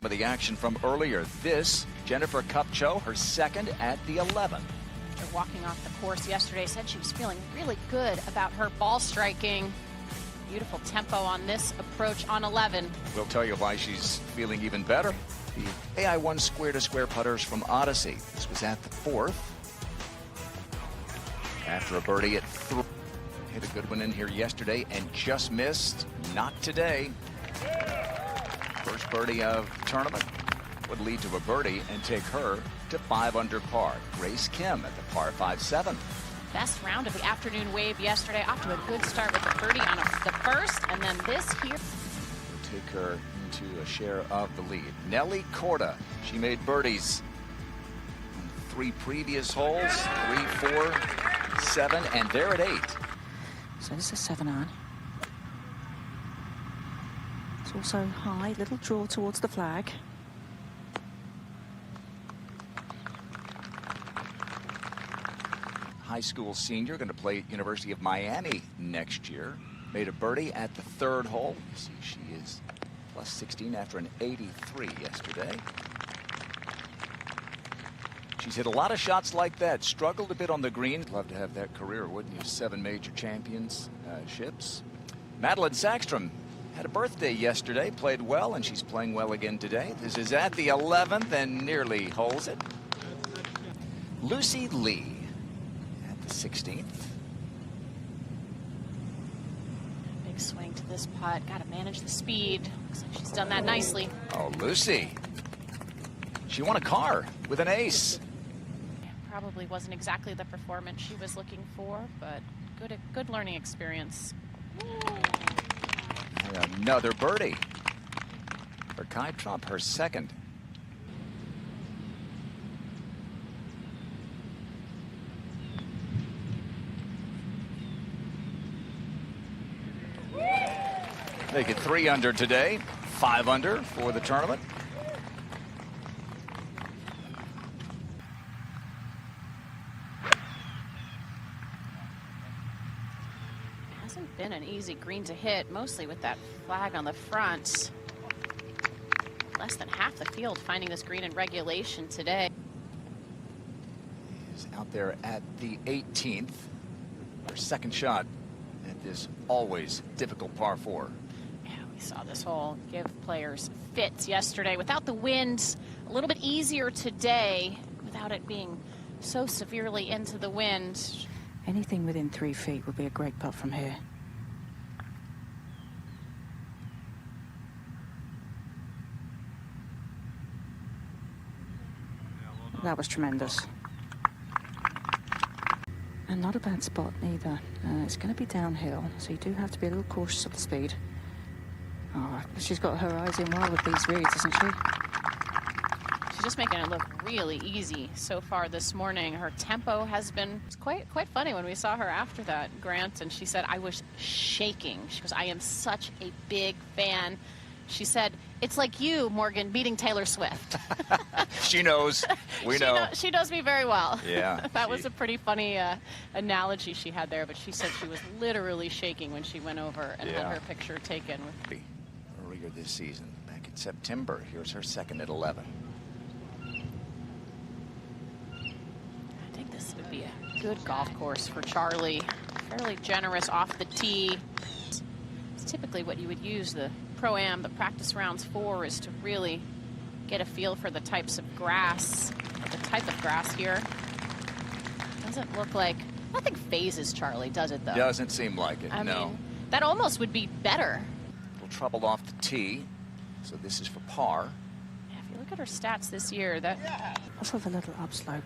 of the action from earlier. This, Jennifer Kupcho, her second at the 11th. After walking off the course yesterday, said she was feeling really good about her ball striking. Beautiful tempo on this approach on 11. We'll tell you why she's feeling even better. The AI1 square-to-square putters from Odyssey. This was at the 4th. After a birdie at 3. Hit a good one in here yesterday and just missed. Not today. First birdie of the tournament would lead to a birdie and take her to 5 under par. Grace Kim at the par 5-7. Best round of the afternoon wave yesterday. Off to a good start with a birdie on the first, and then this here. Will take her into a share of the lead. Nelly Korda, she made birdies on 3 previous holes, 3, 4, 7, and they're at 8. So this is 7-iron. It's also high, little draw towards the flag. High school senior, going to play at University of Miami next year. Made a birdie at the 3rd hole. You see she is plus 16 after an 83 yesterday. She's hit a lot of shots like that. Struggled a bit on the green. Love to have that career, wouldn't you? 7 major championships. Madeline Sackstrom had a birthday yesterday. Played well, and she's playing well again today. This is at the 11th and nearly holds it. Lucy Lee at the 16th. Big swing to this putt. Got to manage the speed. Looks like she's done that nicely. Oh, Lucy. She won a car with an ace. Probably wasn't exactly the performance she was looking for, but good learning experience. And another birdie for Kai Trump, her second. They get 3 under today, 5 under for the tournament. Hasn't been an easy green to hit, mostly with that flag on the front. Less than half the field finding this green in regulation today. He's out there at the 18th. Her second shot at this always difficult par 4. Yeah, we saw this hole give players fits yesterday. Without the wind, a little bit easier today without it being so severely into the wind. Anything within 3 feet would be a great putt from here. That was tremendous. And not a bad spot either. It's going to be downhill, so you do have to be a little cautious of the speed. Oh, she's got her eyes in well with these reads, isn't she? She's just making it look really easy so far this morning. Her tempo has been quite funny when we saw her after that, Grant, and she said, I was shaking. She goes, I am such a big fan. She said, it's like you, Morgan, beating Taylor Swift. She knows. We know. She knows me very well. Yeah. That was a pretty funny analogy she had there, but she said she was literally shaking when she went over and had her picture taken. Earlier this season, back in September, here's her second at 11. I think this would be a good golf course for Charlie. Fairly generous off the tee. It's typically what you would use the Pro-Am, the practice rounds for, is to really get a feel for the types of grass, the type of grass here. Doesn't look like, nothing phases Charlie, does it though? Doesn't seem like it, I no. mean, that almost would be better. A little trouble off the tee, so this is for par. Yeah, if you look at her stats this year, that... Off of a little upslope.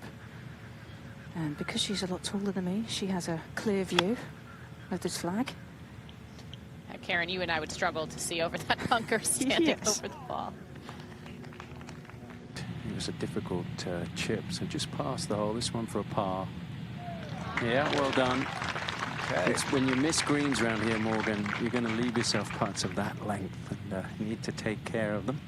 And because she's a lot taller than me, she has a clear view of this flag. Karen, you and I would struggle to see over that bunker standing over the ball. It was a difficult chip, so just past the hole. This one for a par. Yeah, well done. Okay. It's when you miss greens around here, Morgan, you're going to leave yourself putts of that length, and you need to take care of them.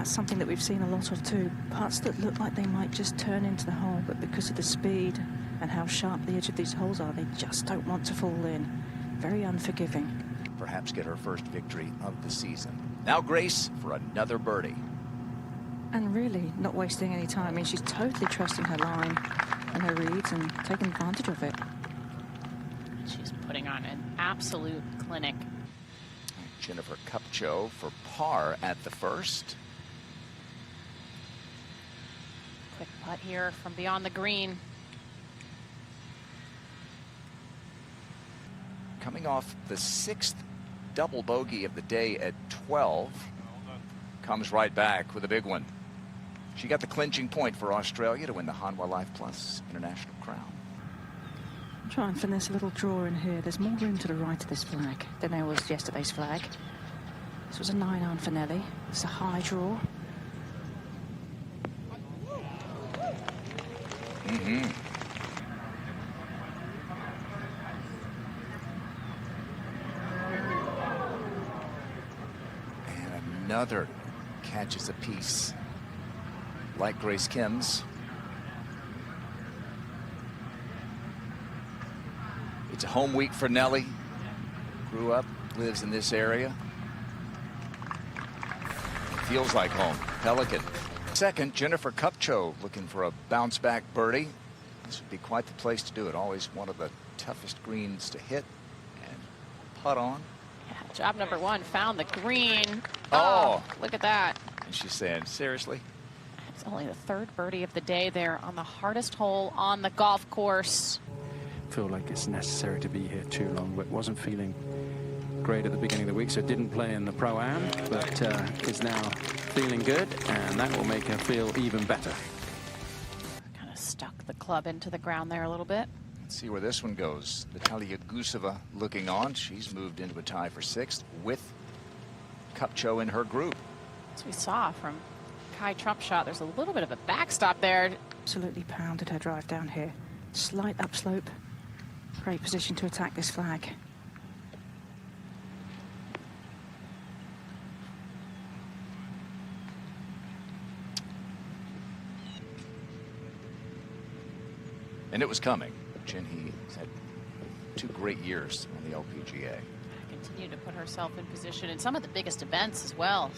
that's something that we've seen a lot of too. Putts that look like they might just turn into the hole, but because of the speed and how sharp the edge of these holes are, they just don't want to fall in. Very unforgiving. Perhaps get her first victory of the season. Now Grace for another birdie. And really not wasting any time. I mean, she's totally trusting her line and her reads and taking advantage of it. She's putting on an absolute clinic. Jennifer Kupcho for par at the first. Quick putt here from beyond the green. Coming off the 6th double bogey of the day at 12. Comes right back with a big one. She got the clinching point for Australia to win the Hanwha Life Plus International Crown. Try and finesse a little draw in here. There's more room to the right of this flag than there was yesterday's flag. This was a 9-iron for Nelly. It's a high draw. And another catches a piece like Grace Kim's. It's a home week for Nelly. Grew up, lives in this area. Feels like home. Pelican. Second, Jennifer Kupcho looking for a bounce-back birdie. This would be quite the place to do it. Always one of the toughest greens to hit and putt on. Yeah, job number one, found the green. Oh. Look at that. And she's saying, seriously? It's only the third birdie of the day there on the hardest hole on the golf course. Feel like it's necessary to be here too long, but wasn't feeling great at the beginning of the week, so didn't play in the Pro-Am, but is now feeling good, and that will make her feel even better. Kind of stuck the club into the ground there a little bit. Let's see where this one goes. Natalia Guseva looking on. She's moved into a tie for 6th with Kupcho in her group. As we saw from Kai Trump's shot, there's a little bit of a backstop there. Absolutely pounded her drive down here. Slight upslope. Great position to attack this flag. And it was coming. Jinhee has had 2 great years on the LPGA. Continued to put herself in position in some of the biggest events as well.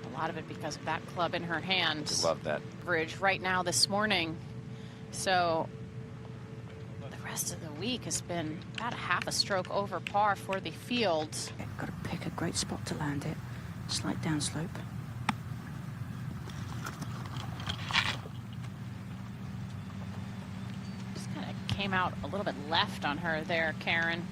A lot of it because of that club in her hand. Love that. Bridge right now this morning. So the rest of the week has been about a half a stroke over par for the field. Got to pick a great spot to land it. Slight downslope. Just kind of came out a little bit left on her there, Karen.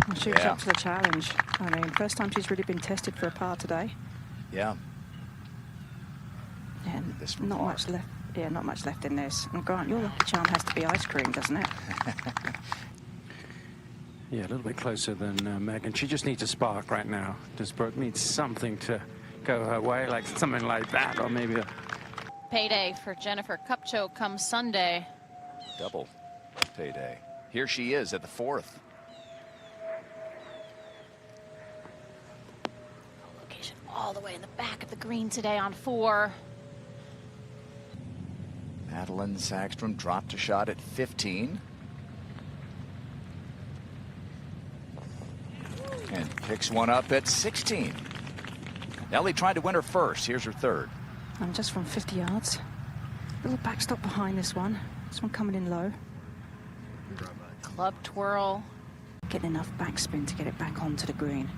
Well, she was up to the challenge. I mean, first time she's really been tested for a par today. Yeah. And This from not par. much left. Yeah, not much left in this. And Grant, your lucky charm has to be ice cream, doesn't it? Yeah, a little bit closer than Megan. She just needs a spark right now. Does Brooke need something to go her way, like something like that, or maybe a... Payday for Jennifer Kupcho comes Sunday. Double payday. Here she is at the 4th. Location all the way in the back of the green today on 4. Madeline Sackstrom dropped a shot at 15. And picks one up at 16. Nelly tried to win her first. Here's her third. And just from 50 yards. Little backstop behind this one. This one coming in low. Club twirl. Getting enough backspin to get it back onto the green.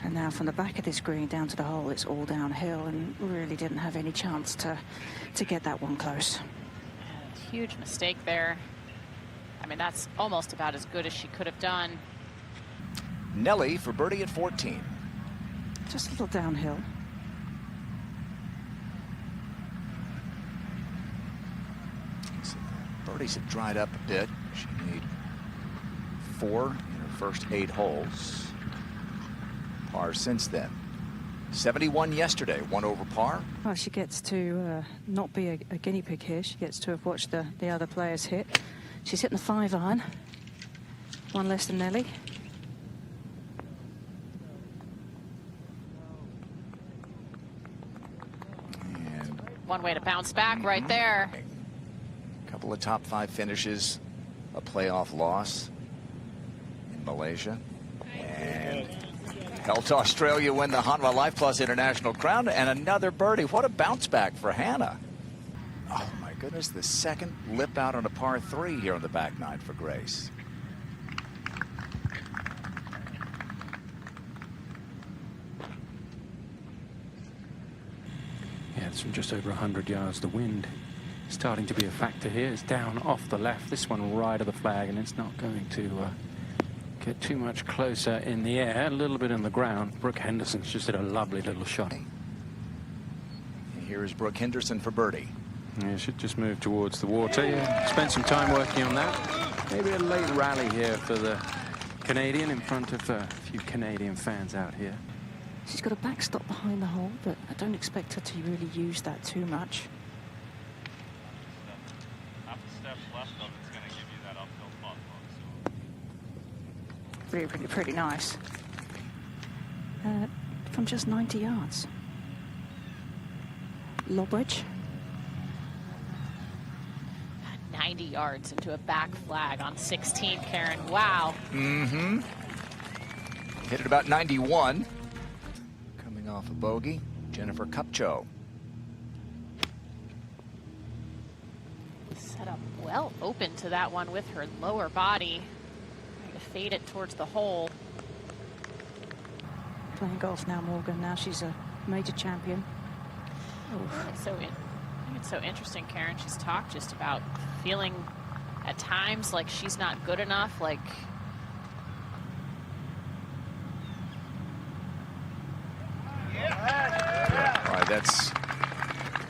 And now from the back of this green down to the hole, it's all downhill and really didn't have any chance to get that one close. Huge mistake there. I mean, that's almost about as good as she could have done. Nelly for birdie at 14. Just a little downhill. So birdies have dried up a bit. She made 4 in her first 8 holes. Par since then. 71 yesterday, 1 over par. Well, she gets to not be a guinea pig here. She gets to have watched the other players hit. She's hitting the 5-iron. One less than Nelly. And One way to bounce back right there. a couple of top 5 finishes, a playoff loss in Malaysia, and helped Australia win the Hanwha Life Plus International Crown, and another birdie. What a bounce back for Hannah. Oh my goodness, the second lip out on a par 3 here on the back 9 for Grace. Yeah, it's from just over 100 yards. The wind starting to be a factor here. It's down off the left. This one right of the flag, and it's not going to get too much closer in the air. A little bit in the ground. Brooke Henderson's just hit a lovely little shot. And here is Brooke Henderson for birdie. Yeah, should just move towards the water. Yeah, spent some time working on that. Maybe a late rally here for the Canadian in front of a few Canadian fans out here. She's got a backstop behind the hole, but I don't expect her to really use that too much. Half a step left of it's going to give you that uphill putt. Pretty nice. From just 90 yards. Lob wedge. 90 yards into a back flag on 16, Karen. Wow. Mm-hmm. Hit it about 91. Coming off a bogey, Jennifer Kupcho. Set up well open to that one with her lower body. Trying to fade it towards the hole. Playing golf now, Morgan. Now she's a major champion. I think it's so interesting, Karen. She's talked just about feeling at times like she's not good enough, like All right, that's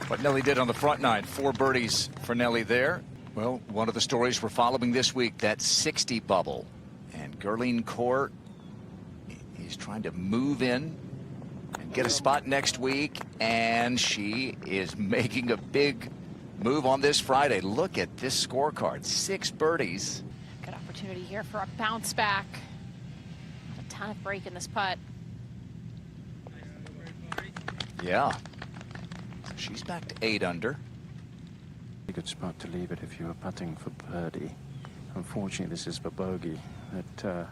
what Nelly did on the front 9. 4 birdies for Nelly there. Well, one of the stories we're following this week, that 60 bubble. And Gerline Court is trying to move in and get a spot next week. And she is making a big move on this Friday. Look at this scorecard. 6 birdies. good opportunity here for a bounce back. Not a ton of break in this putt. Yeah. She's back to 8 under. A good spot to leave it if you were putting for birdie. Unfortunately, this is for bogey that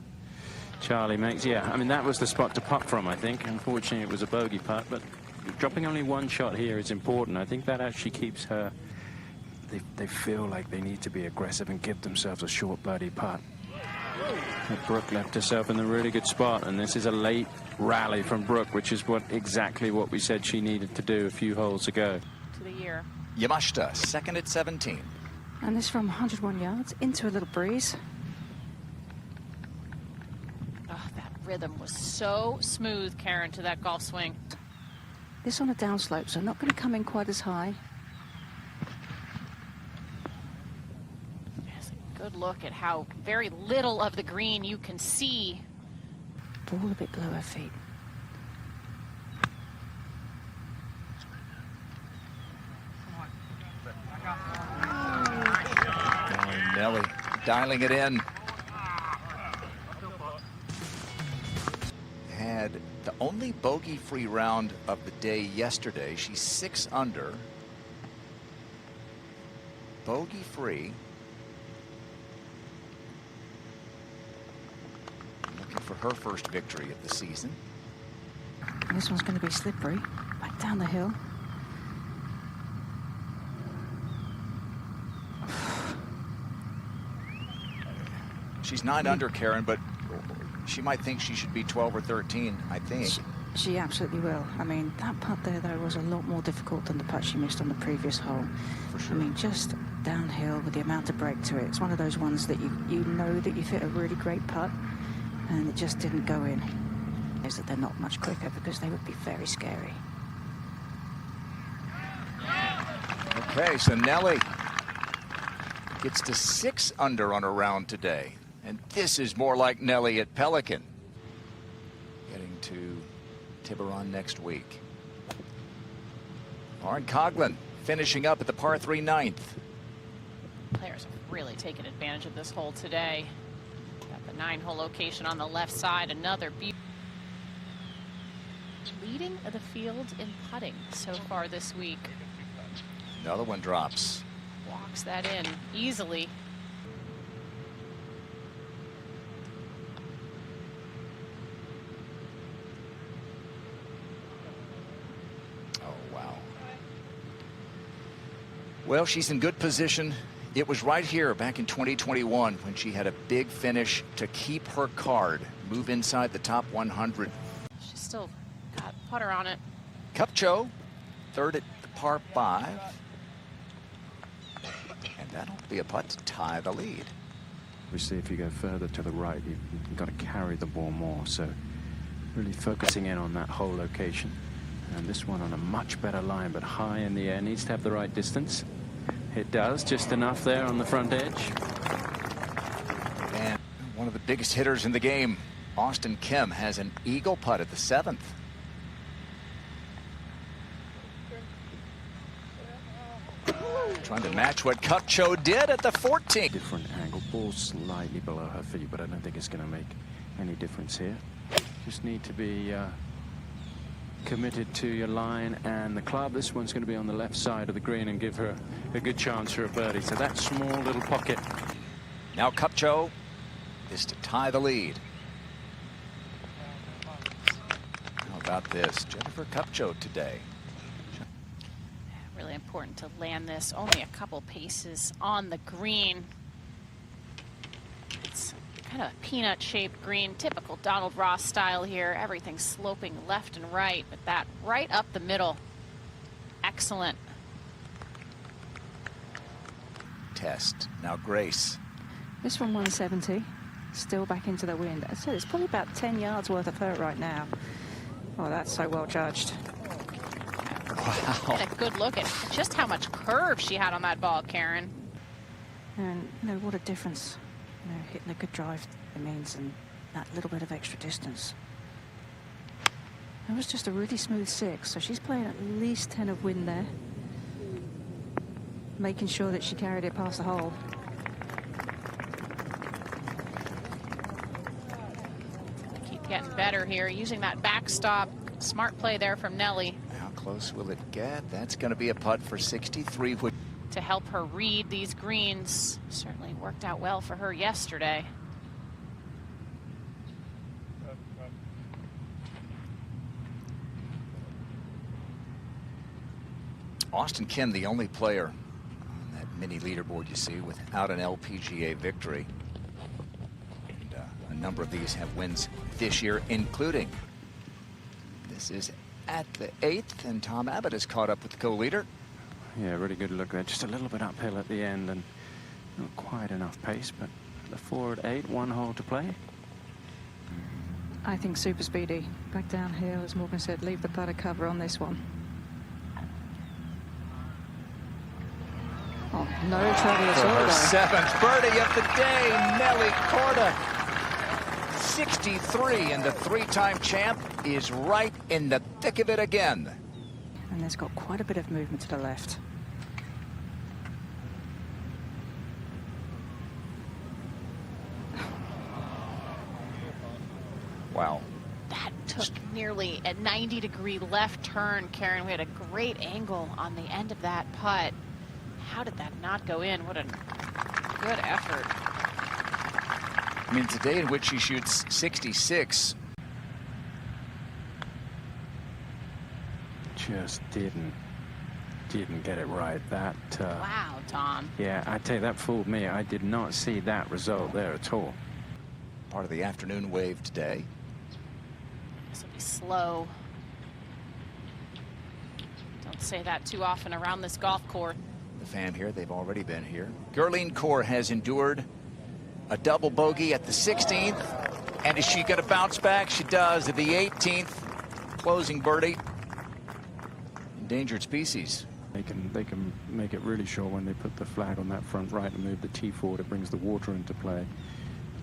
Charlie makes. Yeah, I mean, that was the spot to putt from, I think. Unfortunately, it was a bogey putt, but dropping only 1 shot here is important. I think that actually keeps her... They feel like they need to be aggressive and give themselves a short birdie putt. But Brooke left herself in a really good spot, and this is a late rally from Brooke, which is exactly what we said she needed to do a few holes ago. To the year. Yamashita, second at 17. And this from 101 yards into a little breeze. Oh, that rhythm was so smooth, Karen, to that golf swing. This on a downslope, so not going to come in quite as high. Yes, a good look at how very little of the green you can see. Ball a bit below her feet. Oh, Nelly dialing it in. Had the only bogey-free round of the day yesterday. She's 6 under. Bogey-free. Looking for her first victory of the season. And this one's going to be slippery. Back down the hill. She's 9 under, Karen, but she might think she should be 12 or 13, I think. She absolutely will. I mean, that putt there, though, was a lot more difficult than the putt she missed on the previous hole. For sure. I mean, just downhill with the amount of break to it. It's one of those ones that you know that you've hit a really great putt, and it just didn't go in. Is that they're not much quicker because they would be very scary. Okay, so Nelly gets to 6 under on a round today. And this is more like Nelly at Pelican. Getting to Tiburon next week. Lauren Coughlin finishing up at the par 3 ninth. Players have really taken advantage of this hole today. Got the 9-hole location on the left side. Another leading the field in putting so far this week. Another one drops. Walks that in easily. Well, she's in good position. It was right here back in 2021 when she had a big finish to keep her card, move inside the top 100. She's still got putter on it. Kupcho, third at the par 5. And that'll be a putt to tie the lead. Obviously, if you go further to the right, you've got to carry the ball more. So really focusing in on that hole location. And this one on a much better line, but high in the air, needs to have the right distance. It does, just enough there on the front edge. And one of the biggest hitters in the game, Austin Kim, has an eagle putt at the 7th. Trying to match what Kupcho did at the 14th. Different angle, ball slightly below her feet, but I don't think it's going to make any difference here. Just need to be committed to your line and the club. This one's going to be on the left side of the green and give her a good chance for a birdie. So that small little pocket. Now Kupcho is to tie the lead. How about this? Jennifer Kupcho today. Really important to land this. Only a couple paces on the green. It's kind of a peanut-shaped green, typical Donald Ross style here. Everything sloping left and right, but that right up the middle. Excellent. Test. Now Grace. This one 170, still back into the wind. I said it's probably about 10 yards worth of hurt right now. Oh, that's so well judged. Wow. Get a good look at just how much curve she had on that ball, Karen. And you know what a difference, you know, hitting a good drive it means, and that little bit of extra distance. It was just a really smooth 6, so she's playing at least 10 of wind there, making sure that she carried it past the hole. Keep getting better here, using that backstop. Smart play there from Nelly. How close will it get? That's going to be a putt for 63. To help her read these greens. Certainly worked out well for her yesterday. Austin Kim, the only player on that mini leaderboard you see without an LPGA victory. And a number of these have wins this year, including this is at the 8th, and Tom Abbott is caught up with the co-leader. Yeah, really good look there. Just a little bit uphill at the end and not quite enough pace, but the 4 at 8, 1 hole to play. I think super speedy. Back downhill, as Morgan said, leave the putter cover on this one. Oh, no trouble at For all her there. 7th birdie of the day, Nelly Korda. 63, and the 3-time champ is right in the thick of it again. And there's got quite a bit of movement to the left. Wow. That took nearly a 90-degree left turn, Karen. We had a great angle on the end of that putt. How did that not go in? What a good effort. I mean, today in which she shoots 66. Just didn't get it right. That Wow, Tom. yeah, I tell you, that fooled me. I did not see that result there at all. Part of the afternoon wave today. This will be slow. Don't say that too often around this golf course. The fam here, they've already been here. Gurleen Kaur has endured a double bogey at the 16th. And is she going to bounce back? She does at the 18th. Closing birdie. Endangered species. They can make it really sure when they put the flag on that front right and move the tee forward. It brings the water into play.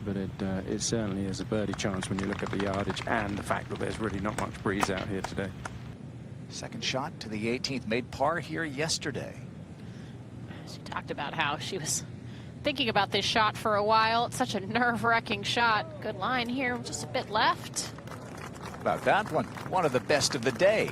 but it certainly is a birdie chance when you look at the yardage and the fact that there's really not much breeze out here today. Second shot to the 18th, made par here yesterday. She talked about how she was thinking about this shot for a while. It's such a nerve-wracking shot. Good line here, just a bit left. About that one of the best of the day.